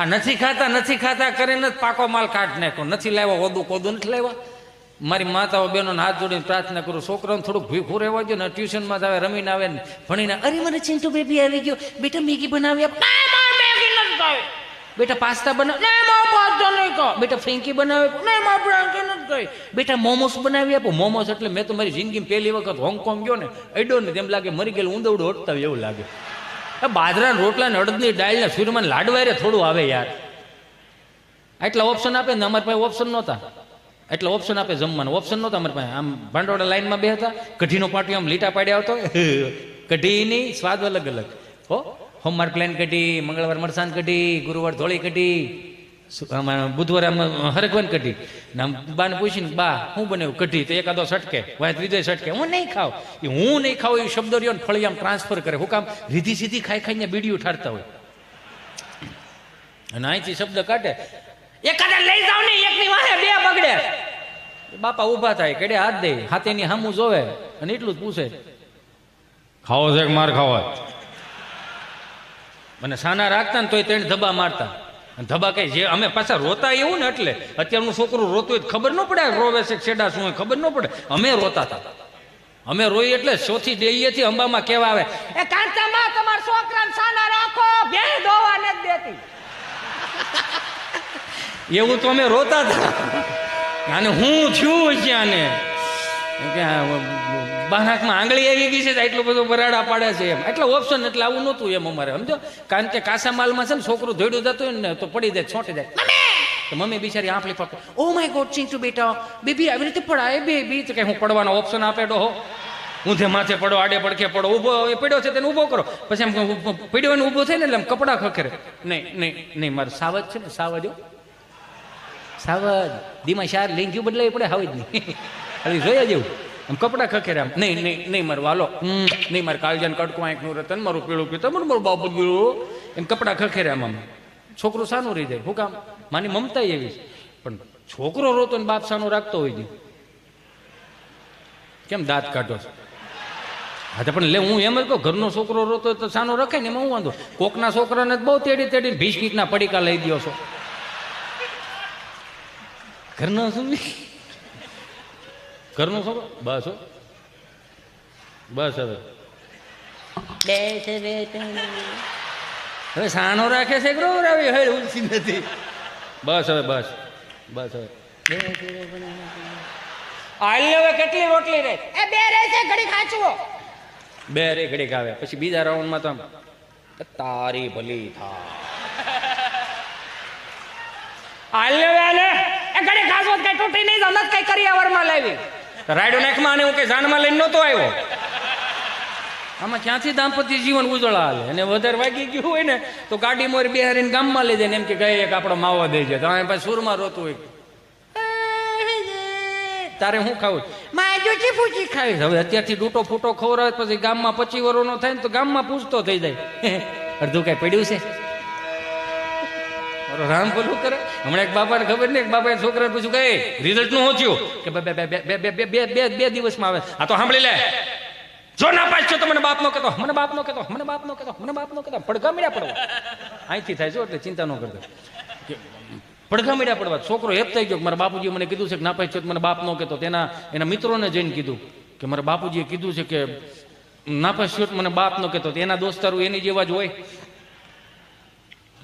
આ નથી ખાતા કરીને જ પાકો માલ કાઢ નાખ્યો. નથી લાવ્યા ઓદું કોદું નથી લાવ્યા. મારી માતાઓ બહેનોને હાથ જોડીને પ્રાર્થના કરું, છોકરાઓને થોડુંક ભૂખું રહેવા દો ને. ટ્યુશનમાં આવે, રમીને આવે ને ભણીને, અરે મને ચિંટુ બેબી આવી ગયો, બેટા મેગી બનાવી આપ. મેગી નથી ખાવી. બેટા પાસ્તા બનાવ, પાસ્તા નહીં ખાવ. બેટા ફ્રેન્કી બનાવે, ફ્રેન્કી નથી ખાવી. બેટા મોમોસ બનાવી આપો. મોમોસ એટલે મેં તો મારી જિંદગીમાં પહેલી વખત હોંગકોંગ ગયો ને, અડ્યો ને તેમ લાગે મરી ગયેલું ઊંધવડું ઓટતા હોય એવું લાગે. બાજરા રોટલા ને અડદની દાળ ને સૂરમાં લાડવારે થોડું આવે યાર. આટલા ઓપ્શન આપે ને અમારી પાસે ઓપ્શન નહોતા. એટલે ઓપ્શન આપે જમવાનું, ઓપ્શન નહોતા અમારી પાસે. આમ ભાંડોળા લાઈનમાં બે હતા, કઢીનો પાટિયો આમ લીટા પાડ્યા હતો. કઢીની સ્વાદ અલગ અલગ હો. સોમવાર પ્લેન કઢી, મંગળવાર મરસાન કઢી, ગુરુવાર ધોળી કઢી, બુધવારે આમ હરગવન કઢી. ને આમ બાને પૂછીને, બા શું બનાવ્યું? કઢી. તો એકાદો સટકે, વાય ત્રીજો સટકે. હું નહીં ખાવ. એ હું નહીં ખાવ એ શબ્દ રહ્યો ને ફળી આમ ટ્રાન્સફર કરે. હું કામ રીધી સીધી ખાઈ ખાઈને બીડી ઉઠાડતા હોય. અને અહીંથી શબ્દ કાઢે, એકાદા લઈ જાવ ને, એકની વાહે બે બગડે. બાપા ઊભા થાય, કડે હાથ દે, હાથેની હામું જોવે અને એટલું જ પૂછે, ખાવો છે કે માર ખાવા? મને સાના રાખતા ને તોય તેને ધબ્બા મારતા. ધબ્બા કઈ જે અમે પાછા રોતા એવું ને, એટલે અત્યારનું છોકરું રોતું હોય ખબર ન પડે રોવે છે છેડા શું હોય ખબર ન પડે. અમે રોતા હતા. અમે રોઈ એટલે ચોથી ડેલીએથી અંબામાં કેવા આવે, એ કાંતામાં તમારા છોકરાને સાના રાખો, બે દોવા નથી દેતી. એવું તો અમે રોતા હતા. અને હું થયું છે આને બાનાકમાં આંગળી આવી ગઈ છે, એટલું બધું બરાડા પાડે છે એમ. એટલે ઓપ્શન એટલે આવું નહોતું એમ અમારે, સમજો. કારણ કે કાસા માલમાં છે ને છોકરું ધોડ્યું જતું હોય ને તો પડી જાય, છોટી જાય. તો મમ્મી બિચારી આંપલી પકડે, ઓ માય ગોડ ચિંટુ બેટા બેબી આવી રીતે પડાય બેબી. તો કે હું પડવાનો ઓપ્શન આપે ડો, ઊંધે માથે પડો, આડે પડખે પડો, ઊભો એ પડ્યો છે તેને ઊભો કરો. પછી એમ પડ્યો ને ઊભો થાય ને એટલે આમ કપડા ખખરે. નહીં મારું સાવજ છે ને, સાવજો સાવજ દીમાં શાર લઈને ગયું બદલાવી પડે, હાવ જ નહીં. ખાલી જોયા જેવું આમ કપડા ખખેરે આમ. નહીં મારું વાલો, નહીં મારે કાળજાને કડકું આંખનું રતન, મારું પીળું પીતું, મારું બાબુ ગયું એમ કપડા ખખેરે આમ. છોકરું સાનું રહી જાય. શું કામ? માની મમતા એવી છે. પણ છોકરો રોતો ને બાપ સાનું રાખતો હોય છે. કેમ દાંત કાઢો છો? હા તો પણ લે, હું એમ જ કહું, ઘરનો છોકરો રોતો તો સાનો રખાય ને, એમાં હું વાંધો? કોકના છોકરાને બહુ તેડીને બિસ્કીટના પડીકા લઈ દો છો. ઘરનો શું? ઘરનો છોકરો બસ હો, બસ. હવે સાનો રાખે છે હે ઉલસી નથી. બસ હવે બસ હવે હવે કેટલી રોટલી રે? એ બે રે છે, ઘડી ખાચવો. બે રે ઘડી ખાવે. પછી બીજા રાઉન્ડમાં તો તારી ભલી થા. એ ઘડી ખાચવો કઈ તૂટી નહીં જાવ, કઈ કરી આવરમાં લાવી રાયડો નાખમાં. અને હું કઈ જાનમાં લઈને નહોતો આવ્યો. આમાં ક્યાંથી દાંપત્ય જીવન ઉજળા હાલે. અને વધારે વાગી ગયું હોય ને તો ગાડી મોરી બેહારીને ગામમાં લઈ જાય ને એમ કે ગઈ એક આપણો માવો દઈ જાય. તો પછી સુરમાં રોતું હોય, તારે શું ખાવું? માજુજી પૂછી ખાવી. હવે અત્યારથી ડૂટો ફૂટો ખવડાવે પછી ગામમાં 25 વર્ષનો થાય ને તો ગામમાં પૂછતો થઈ જાય, અડધું કઈ પડ્યું છે? રામ બોલું કરે. હમણાં એક બાપાને ખબર નહીં, એક બાપાએ છોકરાને પૂછ્યું કે રિઝલ્ટ નું શું થયું? કે બે દિવસમાં આવે. આ તો સાંભળી લે, જો ના પાસ છો તો મને બાપ નો કહેતો, મને બાપ નો કહેતો, મને બાપ નો કહેતો, મને બાપ નો કહેતો. પડઘા મીડા પડવા અહીંથી થાય છે, એટલે ચિંતા ન કરતો. પડઘા મીડા પડવા. છોકરો હેપ થઈ ગયો, મારા બાપુજી મને કીધું છે કે ના પાસ છો તો મને બાપ નો કહેતો. એના મિત્રોને જઈને કીધું કે મારા બાપુજીએ કીધું છે કે ના પાસ છો તો મને બાપ નો કહેતો. એના દોસ્તારો એની જેવા જ હોય.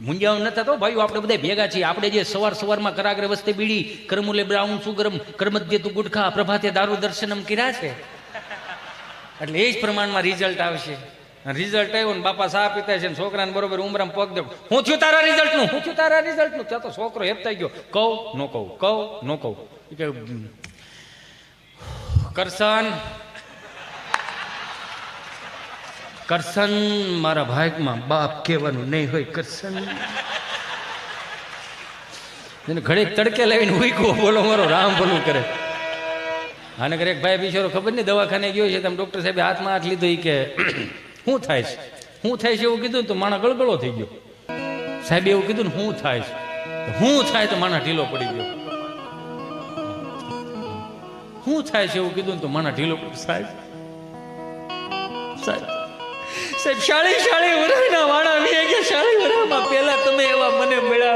મુંજાવ નતા તો ભાઈઓ, આપણે બધા ભેગા છીએ. આપણે જે સવારમાં કરાગ્રે વસ્તે બીડી, કરમુલે બ્રાઉન સુગરમ, કરમધ્ય તું ગુટખા, પ્રભાતે દારૂ દર્શનમ કર્યા છે. એટલે એ જ પ્રમાણમાં રિઝલ્ટ આવશે. રિઝલ્ટ આવ્યો ને બાપા સા પીતા છે ને છોકરાને બરોબર ઉમરામ પગ દે, હું થયું તારા રિઝલ્ટનું, હું થયું તારા રિઝલ્ટનું. ત્યાં તો છોકરો હેપ થઈ ગયો, કહું ન કહું. કરશન મારા ભાગમાં બાપ કહેવાનું નહીં હોય. કરશન ઘડીક તડકે લાવીને ઉઈકો, બોલો મારો રામ ભલું કરે. આને કરે એક ભાઈ બિચારો ખબર નહીં દવાખાને ગયો છે, તમે ડોક્ટર સાહેબે હાથમાં હાથ લીધો. એ કે શું થાય છે એવું કીધું ને તો માણા ગળગળો થઈ ગયો. સાહેબે એવું કીધું ને શું થાય તો માણા ઢીલો પડી ગયો. શું થાય છે એવું કીધું ને તો માણા ઢીલો પડી. સાહેબ શાળી વરાના વાણા વી ગયા. શાળી વરામાં પેલા તમે એવા મને મળ્યા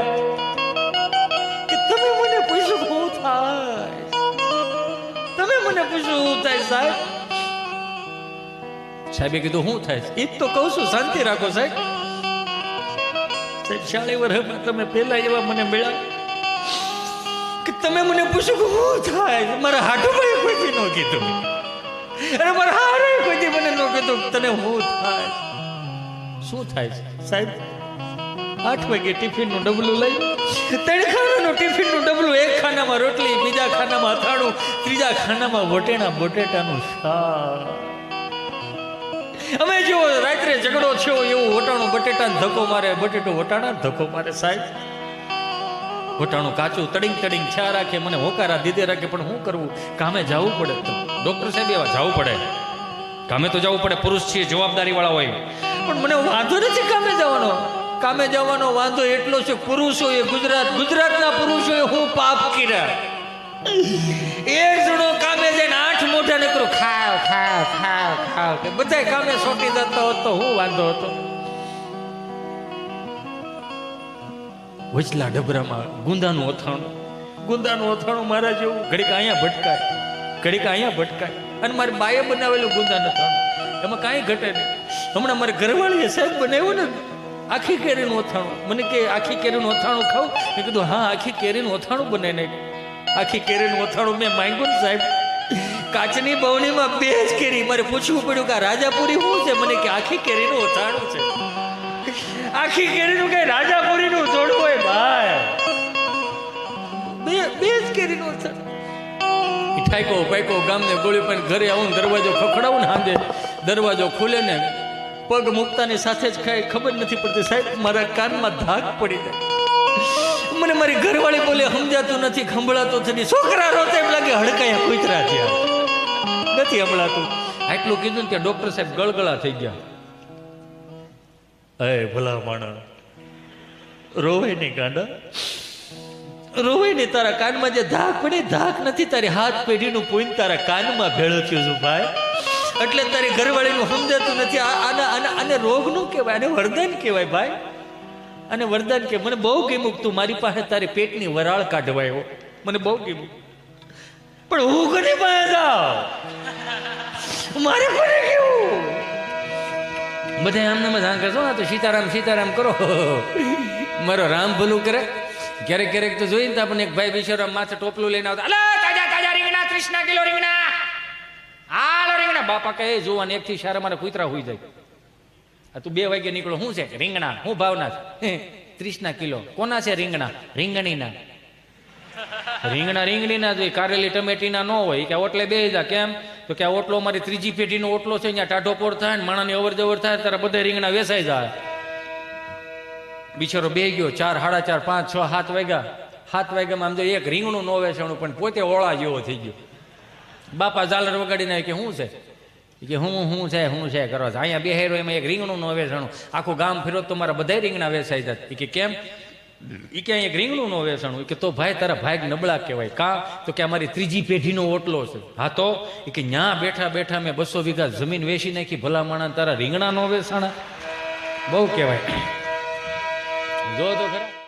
થાય સાહેબ? સાહેબે કીધું શું થાય? એ જ તો કહું છું, શાંતિ રાખો સાહેબ. સાહેબ 40 વર્ષમાં તમે પહેલા એવા મને મળ્યા કે તમે મને પૂછો કે શું થાય? મારા હાડુભાઈ કોઈથી ન કીધું, અરે મારા હારે કોઈથી મને ન કીધું તને શું થાય. શું થાય સાહેબ? 8 વાગે ટિફિનનું ડબલું લઈ, 3 ખાનાનું ટિફિનનું ડબલું, એક ખાનામાં રોટલી, બીજા ખાનામાં અથાણું, ત્રીજા ખાનામાં વટેણા બટેટાનું શાક. અમે જો રાત્રે ઝઘડો થયો એવું વટાણું બટેટાને ધક્કો મારે, બટેટું વટાણા ધક્કો મારે સાહેબ. વટાણું કાચું તડિંગ તડિંગ છા રાખે, મને હોકારા દીધે રાખે, પણ શું કરવું? કામે જવું પડે. ડોક્ટર સાહેબ એવા જવું પડે, કામે તો જવું પડે, પુરુષ છીએ, જવાબદારી વાળા હોય. પણ મને વાંધો નથી કામે જવાનો. કામે જવાનો વાંધો એટલો છે, પુરુષોએ ગુજરાતના પુરુષોએ હું પાપ કર્યા. એક જણો કામે જઈને 8 મોઢા નીકળો ખાવ ખાવ ખાવ ખાવ, બધા કામે સોટી જતો હતો, હું વાંધો હતો? વચલા ડબરામાં ગુંદાનું અથાણું મારા જેવું, ઘડીક અહીંયા ભટકાય, ઘડીક અહીંયા ભટકાય. અને મારી બાએ બનાવેલું ગુંદાનું અથાણું, એમાં કાંઈ ઘટે નહીં. હમણાં મારી ઘરવાળીએ સાહેબ બનાવ્યું ને આખી કેરીનું અથાણું. મને કે આખી કેરીનું અથાણું ખાવ? મેં કીધું હા, આખી કેરીનું અથાણું બનાવીને. આખી કેરીનું અથાણું મેં માંગ્યું ને સાહેબ, કાચની બવણીમાં 2 જ કેરી. મારે પૂછવું પડ્યું કે આ રાજાપુરી શું છે? મને કે આખી કેરીનું અથાણું છે. આખી કેરીનું કઈ રાજાપુરીનું જોડવું હોય ભાઈ? 2 જ કેરીનું અથાણું. ઠાઈકો પાઈકો ગામને ગોળી પણ ઘરે આવું, દરવાજો ખખડાવું ને, હાંજે દરવાજો ખુલે ને પગ મૂકતાની સાથે જ કાંઈ ખબર નથી પડતી સાહેબ, મારા કાનમાં ધાક પડી જાય. મને મારી ઘરવાળી બોલે સમજાતું નથી, સંભળાતું નથી. છોકરા રોતે એમ લાગે હડકાયા કૂતરા થયા, નથી સંભળાતું. આટલું કીધું ને ત્યાં ડોક્ટર સાહેબ ગળગળા થઈ ગયા. અય ભલા માણસ, રોવે નહીં ગાંડા, રોવે નહીં. તારા કાનમાં જે ધાક પડી, ધાક નથી, તારી હાથ પેઢીનું પોઈન્ટ તારા કાનમાં ભેળો થયો છું ભાઈ. એટલે તારી ઘરવાળીનું સમજાતું નથી. આને રોગ નું કહેવાય, આને વરદાન કહેવાય ભાઈ, અને વરદાન કે. મને બહુ ગમ્યું તું મારી પાસે તારી પેટની વરાળ કાઢવાયો, મને બહુ ગમ્યું. પણ હું કોની પાસે જાઉં? મારે કોને કેવું? બધા આમને મજા કરશો ને તો સીતારામ સીતારામ કરો, મારો રામ ભલું કરે. ક્યારેક ક્યારેક તો જોઈને તો આપણને એક ભાઈ બિચારો માથે ટોપલું લઈને આવતા, અલા તાજા તાજા રીંગણા, 30 કિલો રીંગણા, હાલો રીંગણા. બાપા કહે જોવાને 1 થી 4 મારા કૂતરા હોઈ જાય. આ તું 2 વાગે નીકળો, શું છે રીંગણા? શું ભાવના છે? 30 કિલો. કોના છે રીંગણા? રીંગણીના. રીંગણીના જોઈએ, કારેલી ટમેટીના ન હોય. કે ઓટલે બે જા. કેમ? તો કે આ ઓટલો મારી 3જી પેઢીનો ઓટલો છે, અહીંયા ટાઢો પોર થાય ને માણાની અવર જવર થાય ત્યારે બધા રીંગણા વેસાઈ જાય. બિચારો બે ગયો, 4, 4:30, 5, 6, 7 વાગ્યા. 7 વાગ્યામાં આમ જો એક રીંગણું ન વેચાણું, પણ પોતે ઓળા જેવો થઈ ગયો. બાપા ઝાલર વગાડીને કે શું છે? કે હું છે કરવા અહીંયા બેહેરો, એમાં એક રીંગણું ન વેચાણું. આખું ગામ ફેરો તો મારા બધા રીંગણા વેચાઈ જાય. કે કેમ? એ ક્યાં એક રીંગણું ન વેચાણું? કે તો ભાઈ તારા ભાગ નબળા કહેવાય. કા? તો કે અમારી 3જી પેઢીનો ઓટલો છે. હા તો કે ન્યા બેઠા બેઠા મેં 200 વીઘા જમીન વેચી નાખી, ભલા માણા તારા રીંગણા ન વેચાણા? બહુ કહેવાય. જો તો ખરા.